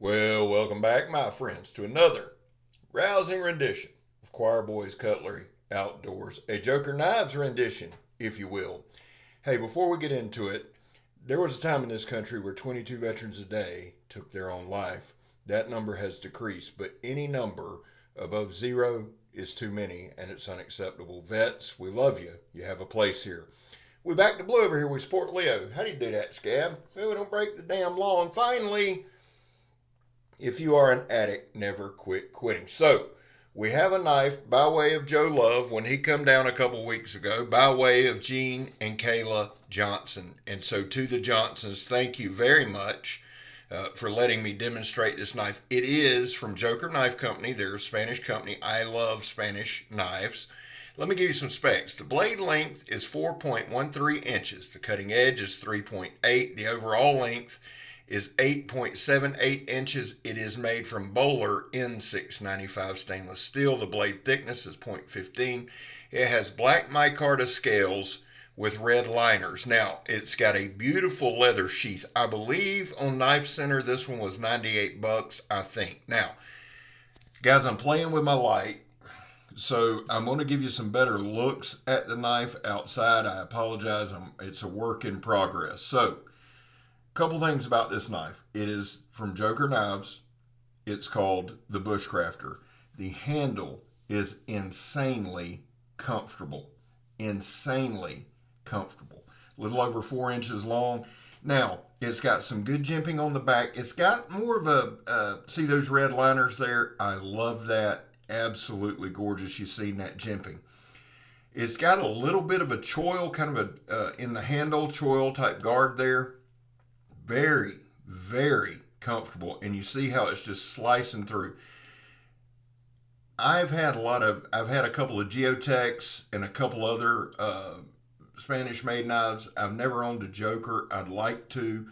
Well, welcome back, my friends, to another rousing rendition of Choir Boys Cutlery Outdoors, a Joker Knives rendition, if you will. Hey, before we get into it, there was a time in this country where 22 veterans a day took their own life. That number has decreased, but any number above zero is too many and it's unacceptable. Vets, we love you. You have a place here. We back to blue over here. We support Leo. How do you do that, Scab? Well, we don't break the damn law. And finally, if you are an addict, never quit quitting. So, we have a knife by way of Joe Love when he come down a couple weeks ago, by way of Gene and Kayla Johnson. And so to the Johnsons, thank you very much for letting me demonstrate this knife. It is from Joker Knife Company. They're a Spanish company. I love Spanish knives. Let me give you some specs. The blade length is 4.13 inches. The cutting edge is 3.8. The overall length is 8.78 inches. It is made from Bowler N695 stainless steel. The blade thickness is 0.15. It has black micarta scales with red liners. Now, it's got a beautiful leather sheath. I believe on Knife Center this one was 98 bucks, I think. Now, guys, I'm playing with my light, so I'm going to give you some better looks at the knife outside. I apologize. It's a work in progress. So, couple things about this knife. It is from Joker Knives. It's called the Bushcrafter. The handle is insanely comfortable. Insanely comfortable. A little over 4 inches long. Now, it's got some good jimping on the back. It's got more of a, see those red liners there? I love that. Absolutely gorgeous. You've seen that jimping. It's got a little bit of a choil, kind of a, in the handle, choil type guard there. Very, very comfortable, and you see how it's just slicing through. I've had a couple of Geotechs and a couple other Spanish-made knives. I've never owned a Joker. I'd like to.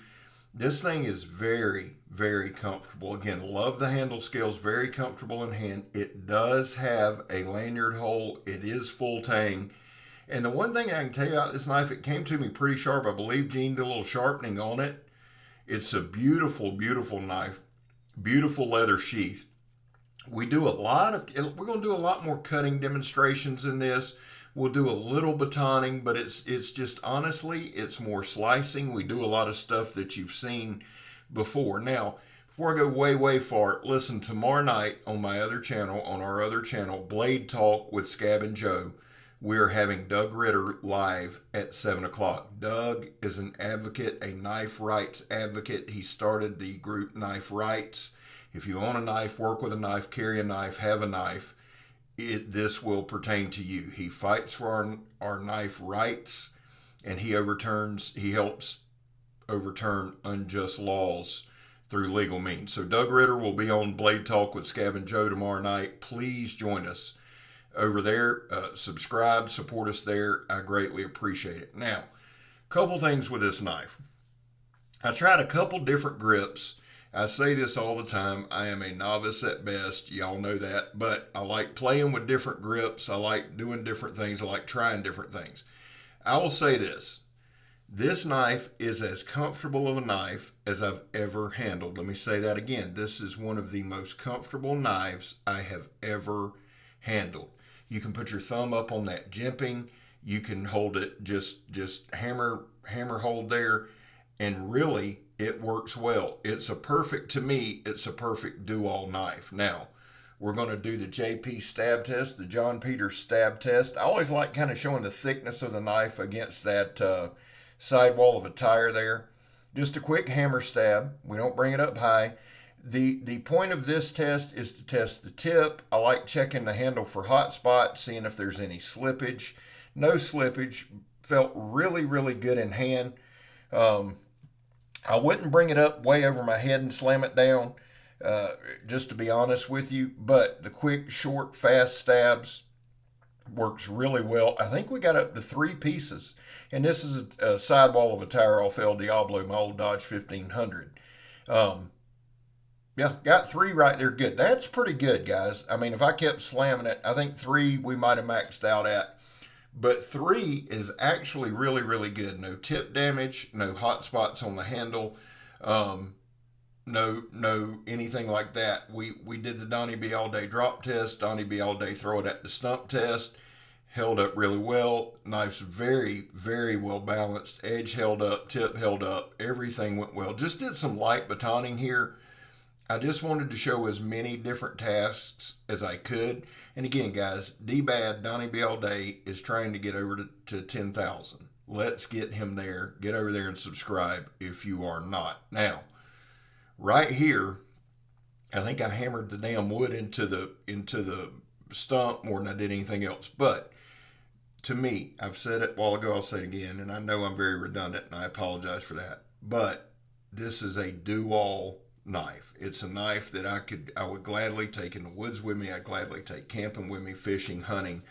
This thing is very, very comfortable. Again, love the handle scales. Very comfortable in hand. It does have a lanyard hole. It is full tang. And the one thing I can tell you about this knife, it came to me pretty sharp. I believe Gene did a little sharpening on it. It's a beautiful, beautiful knife. Beautiful leather sheath. We're going to do a lot more cutting demonstrations in this. We'll do a little batoning, but it's just, honestly, it's more slicing. We do a lot of stuff that you've seen before. Now, before I go way, way far, listen, tomorrow night on my other channel, on our other channel, Blade Talk with Scab and Joe, we're having Doug Ritter live at 7 o'clock. Doug is an advocate, a knife rights advocate. He started the group Knife Rights. If you own a knife, work with a knife, carry a knife, have a knife, this will pertain to you. He fights for our knife rights, and he helps overturn unjust laws through legal means. So Doug Ritter will be on Blade Talk with Scab and Joe tomorrow night. Please join us over there. Subscribe, support us there. I greatly appreciate it. Now, couple things with this knife. I tried a couple different grips. I say this all the time. I am a novice at best. Y'all know that. But I like playing with different grips. I like doing different things. I like trying different things. I will say this. This knife is as comfortable of a knife as I've ever handled. Let me say that again. This is one of the most comfortable knives I have ever handled. You can put your thumb up on that jimping. You can hold it just hammer hold there, and really it works well. To me, it's a perfect do-all knife. Now, we're going to do the JP stab test, the John Peters stab test. I always like kind of showing the thickness of the knife against that sidewall of a tire there. Just a quick hammer stab. We don't bring it up high. The point of this test is to test the tip. I like checking the handle for hot spots, seeing if there's any slippage. No slippage. Felt really, really good in hand. I wouldn't bring it up way over my head and slam it down, just to be honest with you. But the quick, short, fast stabs works really well. I think we got up to 3 pieces. And this is a sidewall of a tire off El Diablo, my old Dodge 1500. Yeah, got 3 right there. Good. That's pretty good, guys. I mean, if I kept slamming it, I think 3 we might have maxed out at. But 3 is actually really, really good. No tip damage, no hot spots on the handle. no anything like that. We did the Donnie B all day drop test, Donnie B all day throw it at the stump test. Held up really well. Knife's very, very well balanced. Edge held up, tip held up. Everything went well. Just did some light batoning here. I just wanted to show as many different tasks as I could. And again, guys, D-Bad, Donnie B all day, is trying to get over to 10,000. Let's get him there. Get over there and subscribe if you are not. Now, right here, I think I hammered the damn wood into the stump more than I did anything else. But to me, I've said it a while ago, I'll say it again, and I know I'm very redundant, and I apologize for that. But this is a do-all knife. It's a knife that I would gladly take in the woods with me. I'd gladly take camping with me, fishing, hunting,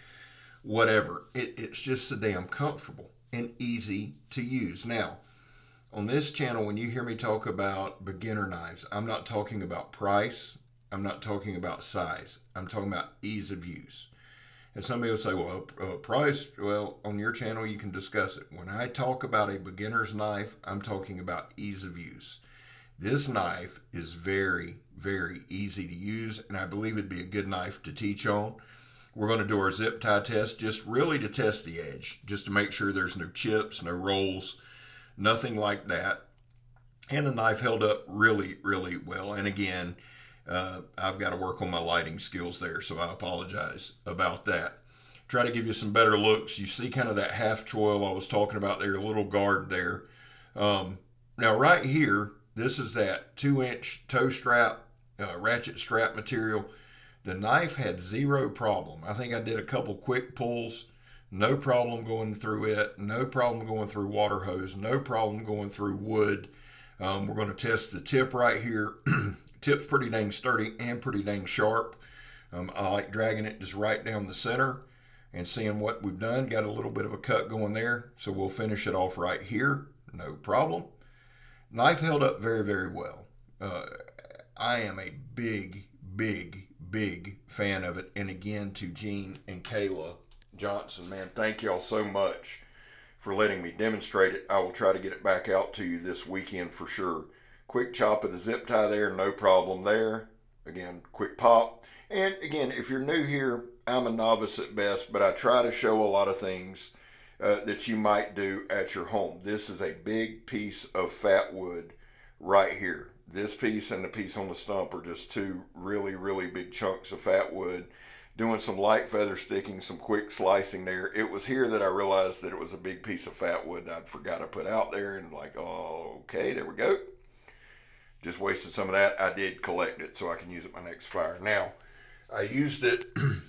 whatever. It's just so damn comfortable and easy to use. Now, on this channel, when you hear me talk about beginner knives, I'm not talking about price. I'm not talking about size. I'm talking about ease of use. And somebody will say, well, price, well, on your channel, you can discuss it. When I talk about a beginner's knife, I'm talking about ease of use. This knife is very, very easy to use, and I believe it'd be a good knife to teach on. We're going to do our zip tie test, just really to test the edge, just to make sure there's no chips, no rolls, nothing like that. And the knife held up really, really well. And again, I've got to work on my lighting skills there, so I apologize about that. Try to give you some better looks. You see kind of that half choil I was talking about there, a little guard there. Now right here, this is that 2-inch toe strap, ratchet strap material. The knife had zero problem. I think I did a couple quick pulls. No problem going through it. No problem going through water hose. No problem going through wood. We're going to test the tip right here. Tip's pretty dang sturdy and pretty dang sharp. I like dragging it just right down the center and seeing what we've done. Got a little bit of a cut going there, so we'll finish it off right here. No problem. Knife held up very, very well. I am a big, big, big fan of it. And again, to Gene and Kayla Johnson, man, thank y'all so much for letting me demonstrate it. I will try to get it back out to you this weekend for sure. Quick chop of the zip tie there, no problem there. Again, quick pop. And again, if you're new here, I'm a novice at best, but I try to show a lot of things that you might do at your home. This is a big piece of fat wood right here. This piece and the piece on the stump are just two really, really big chunks of fat wood. Doing some light feather sticking, some quick slicing there. It was here that I realized that it was a big piece of fat wood I'd forgot to put out there, and like, oh, okay, there we go. Just wasted some of that. I did collect it so I can use it my next fire. Now, I used it,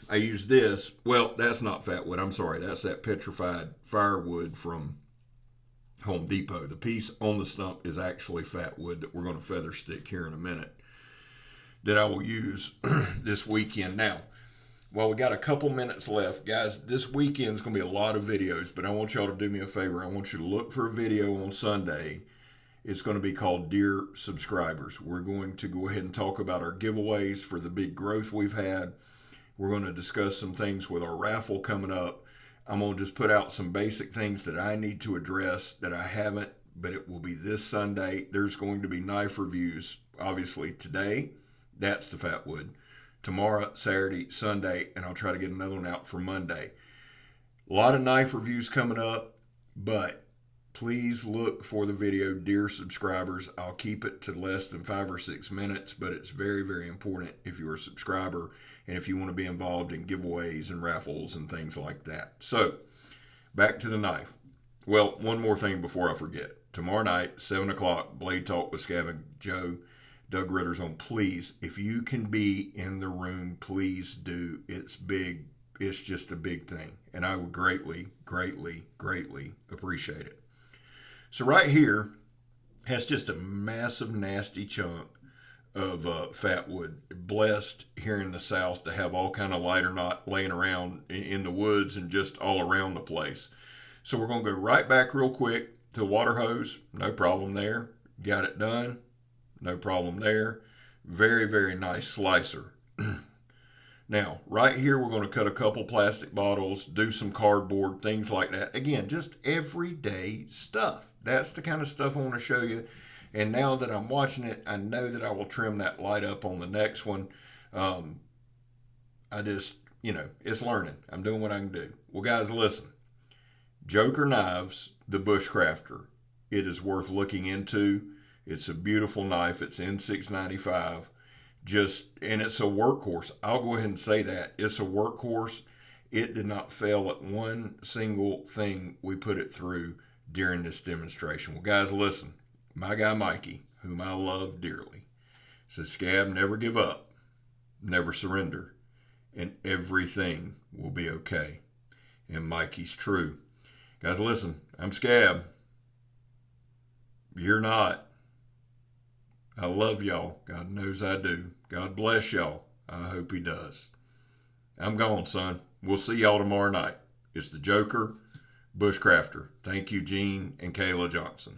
I used this. Well, that's not fat wood. I'm sorry. That's that petrified firewood from Home Depot. The piece on the stump is actually fat wood that we're going to feather stick here in a minute that I will use this weekend. Now, well, we got a couple minutes left. Guys, this weekend's going to be a lot of videos, but I want y'all to do me a favor. I want you to look for a video on Sunday. It's going to be called Dear Subscribers. We're going to go ahead and talk about our giveaways for the big growth we've had. We're going to discuss some things with our raffle coming up. I'm going to just put out some basic things that I need to address that I haven't, but it will be this Sunday. There's going to be knife reviews, obviously today. That's the fat wood. Tomorrow, Saturday, Sunday, and I'll try to get another one out for Monday. A lot of knife reviews coming up, but please look for the video, Dear Subscribers. I'll keep it to less than 5 or 6 minutes, but it's very, very important if you're a subscriber and if you want to be involved in giveaways and raffles and things like that. So, back to the knife. Well, one more thing before I forget. Tomorrow night, 7 o'clock, Blade Talk with Scab and Joe. Doug Ritter's on. Please, if you can be in the room, please do. It's big. It's just a big thing. And I would greatly, greatly, greatly appreciate it. So right here has just a massive, nasty chunk of fat wood. Blessed here in the South to have all kind of lighter knot laying around in the woods and just all around the place. So we're going to go right back real quick to the water hose. No problem there. Got it done. No problem there. Very, very nice slicer. Now, right here, we're going to cut a couple plastic bottles, do some cardboard, things like that. Again, just everyday stuff. That's the kind of stuff I want to show you. And now that I'm watching it, I know that I will trim that light up on the next one. I just, it's learning. I'm doing what I can do. Well, guys, listen. Joker Knives, the Bushcrafter. It is worth looking into. It's a beautiful knife. It's N695. And it's a workhorse. I'll go ahead and say that. It's a workhorse. It did not fail at one single thing we put it through during this demonstration. Well, guys, listen. My guy Mikey, whom I love dearly, says, Scab, never give up, never surrender, and everything will be okay. And Mikey's true. Guys, listen, I'm Scab. You're not. I love y'all. God knows I do. God bless y'all. I hope he does. I'm gone, son. We'll see y'all tomorrow night. It's the Joker, Bushcrafter. Thank you, Gene and Kayla Johnson.